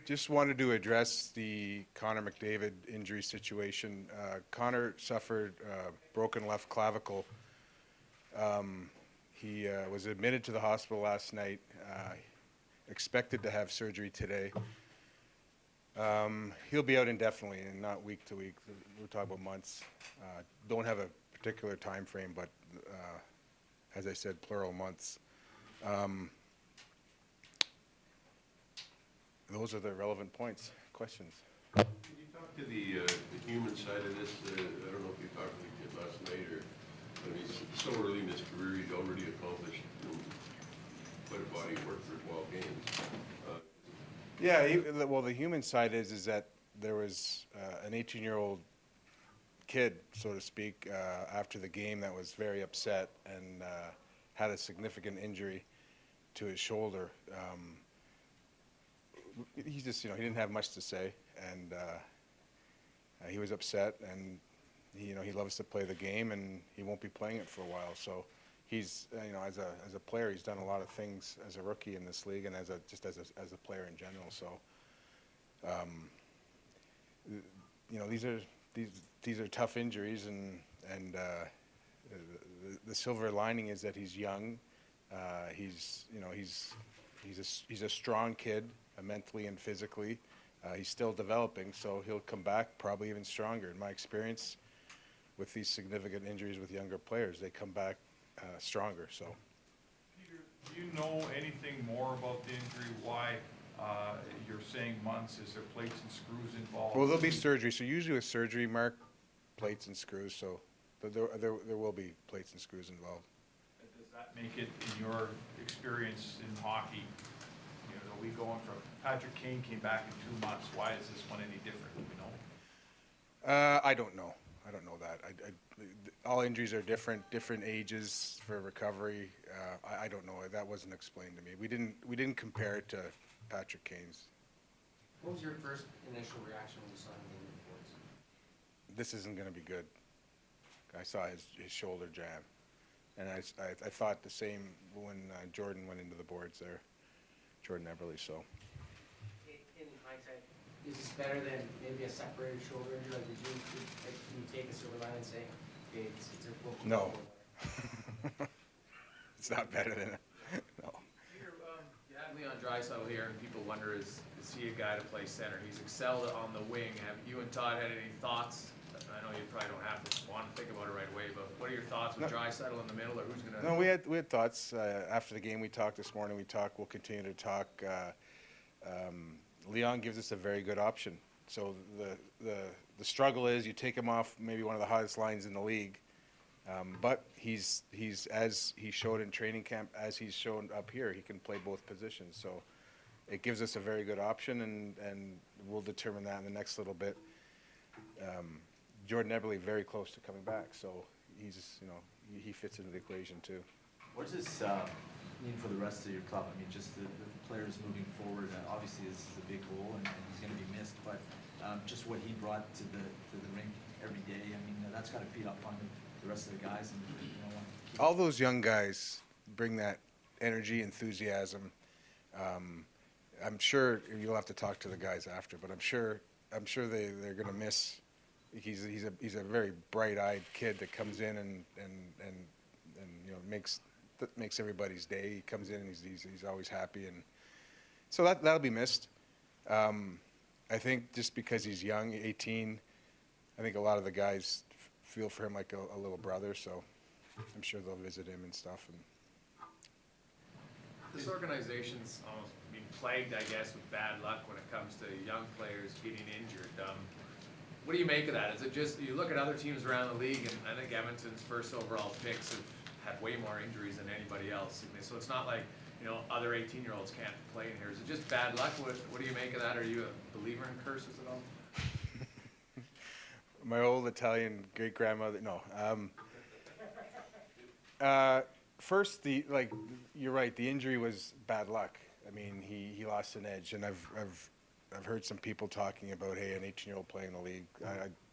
Just wanted to address the Connor McDavid injury situation. Connor suffered broken left clavicle. He was admitted to the hospital last night, expected to have surgery today. He'll be out indefinitely and not week to week. We're talking about months. Don't have a particular time frame, but as I said, plural months. Those are the relevant points. Questions? Can you talk to the human side of this? I don't know if you talked to the kid last night or, I mean, so early in his career, he's already accomplished quite a body of work for 12 games. Yeah, well, the human side is that there was an 18-year-old kid, so to speak, after the game that was very upset and had a significant injury to his shoulder. He just, he didn't have much to say, and he was upset, and he loves to play the game, and he won't be playing it for a while. So he's, as a player, he's done a lot of things as a rookie in this league, and as a player in general. So, these are tough injuries, and the silver lining is that he's young. He's a strong kid, mentally and physically. He's still developing, so he'll come back probably even stronger. In my experience with these significant injuries with younger players, they come back stronger. So, Peter, do you know anything more about the injury? Why you're saying months? Is there plates and screws involved? well, there'll be surgery. So usually with surgery, Mark, plates and screws. So there will be plates and screws involved. Does that make it, in your experience in hockey, are we going from Patrick Kane came back in 2 months? Why is this one any different? Do we know? I don't know. I don't know that. All injuries are different ages for recovery. I don't know. That wasn't explained to me. We didn't compare it to Patrick Kane's. What was your first initial reaction when you saw him in the reports? This isn't going to be good. I saw his shoulder jam, and I thought the same when Jordan went into the boards there, Jordan Eberle. So. In hindsight, is this better than maybe a separated shoulder injury? Like, can you take a silver line and say, okay, it's a broken No. shoulder? It's not better than no. Peter, you have Leon Draisaitl here, and people wonder, is he a guy to play center? He's excelled on the wing. Have you and Todd had any thoughts? I know you probably don't have to want to think about it right away, but what are your thoughts with Draisaitl in the middle, or who's going to? No, we had thoughts after the game. We talked this morning. We'll continue to talk. Leon gives us a very good option. So the struggle is you take him off maybe one of the hottest lines in the league, but he's as he showed in training camp, as he's shown up here, he can play both positions. So it gives us a very good option, and we'll determine that in the next little bit. Jordan Eberle very close to coming back, so he's he fits into the equation too. What does this mean for the rest of your club? I mean, just the players moving forward. Obviously, this is a big hole, and he's going to be missed. But just what he brought to the rink every day. I mean, that's got to feed up on the rest of the guys. And all those young guys bring that energy, enthusiasm. I'm sure you'll have to talk to the guys after, but I'm sure they're going to miss. He's a very bright-eyed kid that comes in and makes everybody's day. He comes in and he's always happy, and so that'll be missed. I think just because he's young, 18, I think a lot of the guys feel for him like a little brother. So I'm sure they'll visit him and stuff. And This organization's almost been plagued, I guess, with bad luck when it comes to young players getting injured. What do you make of that? Is it just, you look at other teams around the league, and I think Edmonton's first overall picks have had way more injuries than anybody else. So it's not like, other 18-year-olds can't play in here. Is it just bad luck? What do you make of that? Are you a believer in curses at all? my old Italian great grandmother. No. First, you're right. The injury was bad luck. I mean, he lost an edge, and I've heard some people talking about, hey, an 18-year-old playing in the league.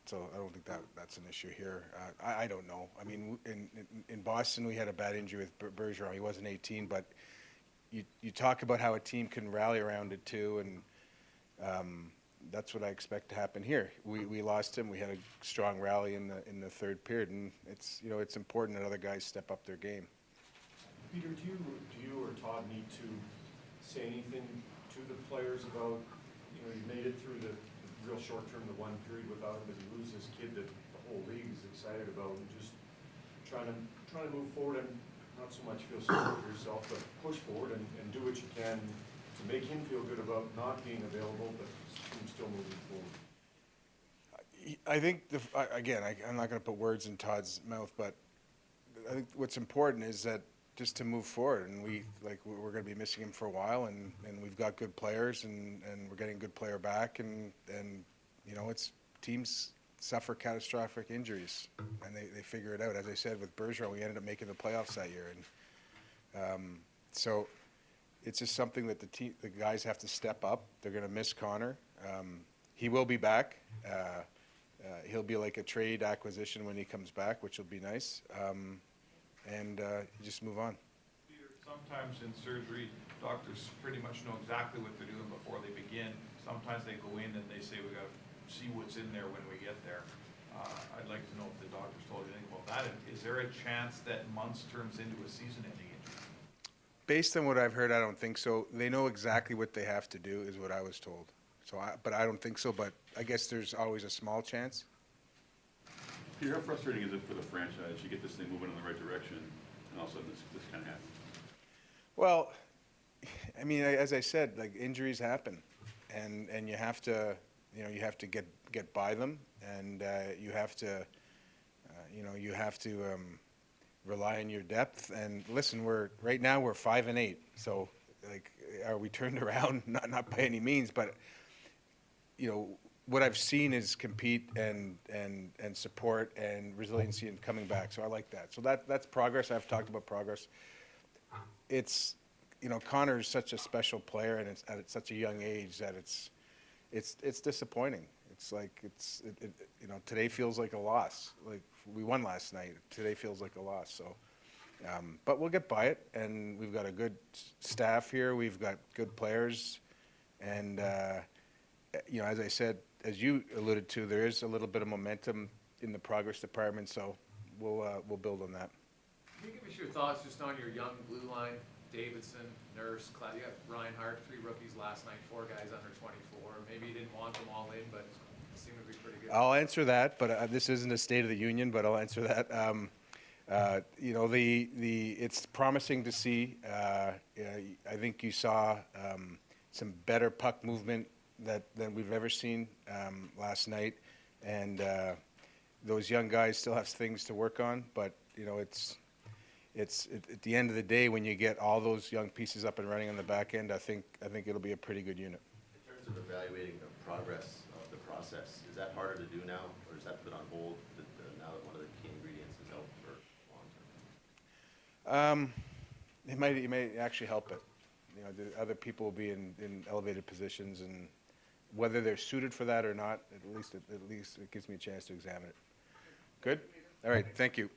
So I don't think that's an issue here. I don't know. I mean, in Boston, we had a bad injury with Bergeron. He wasn't 18, but you talk about how a team can rally around it too, and That's what I expect to happen here. We lost him. We had a strong rally in the third period, and it's it's important that other guys step up their game. Peter, do you or Todd need to say anything to the players about, you made it through the real short term, the one period without him, but you lose this kid that the whole league is excited about, and just trying to move forward and not so much feel sorry for yourself, but push forward and do what you can to make him feel good about not being available, but him still moving forward. I think again, I'm not going to put words in Todd's mouth, but I think what's important is that just to move forward, and we're going to be missing him for a while, and we've got good players, and we're getting good player back, and it's teams suffer catastrophic injuries, and they figure it out. As I said with Bergeron, we ended up making the playoffs that year, and so it's just something that the guys have to step up. They're going to miss Connor. He will be back. He'll be like a trade acquisition when he comes back, which will be nice. And you just move on. Peter, sometimes in surgery, doctors pretty much know exactly what they're doing before they begin. Sometimes they go in and they say, we got to see what's in there when we get there. I'd like to know if the doctors told you anything about that. And is there a chance that months turns into a season-ending injury? Based on what I've heard, I don't think so. They know exactly what they have to do, is what I was told. But I don't think so. But I guess there's always a small chance. Peter, how frustrating is it for the franchise? You get this thing moving in the right direction, and all of a sudden this kind of happens. Well, I mean, as I said, like injuries happen, and you have to, you have to get by them, and you have to, rely on your depth. And listen, right now we're 5-8, so like, are we turned around? Not by any means, but what I've seen is compete and support and resiliency and coming back. So I like that. So that's progress. I've talked about progress. It's, Connor is such a special player, and it's at such a young age that it's disappointing. It's like today feels like a loss. Like we won last night. Today feels like a loss. So, but we'll get by it, and we've got a good staff here. We've got good players, and as I said, as you alluded to, there is a little bit of momentum in the progress department, so we'll build on that. Can you give us your thoughts just on your young blue line? Davidson, Nurse, you got Reinhardt, 3 rookies last night, 4 guys under 24. Maybe you didn't want them all in, but it seemed to be pretty good. I'll answer that, but this isn't a State of the Union, but I'll answer that. It's promising to see. I think you saw some better puck movement than we've ever seen last night, and those young guys still have things to work on. But it's at the end of the day, when you get all those young pieces up and running on the back end, I think it'll be a pretty good unit. In terms of evaluating the progress of the process, is that harder to do now, or is that put on hold now that one of the key ingredients is out for long term? It may actually help it. The other people will be in elevated positions, and whether they're suited for that or not, at least it gives me a chance to examine it. Good? All right, thank you.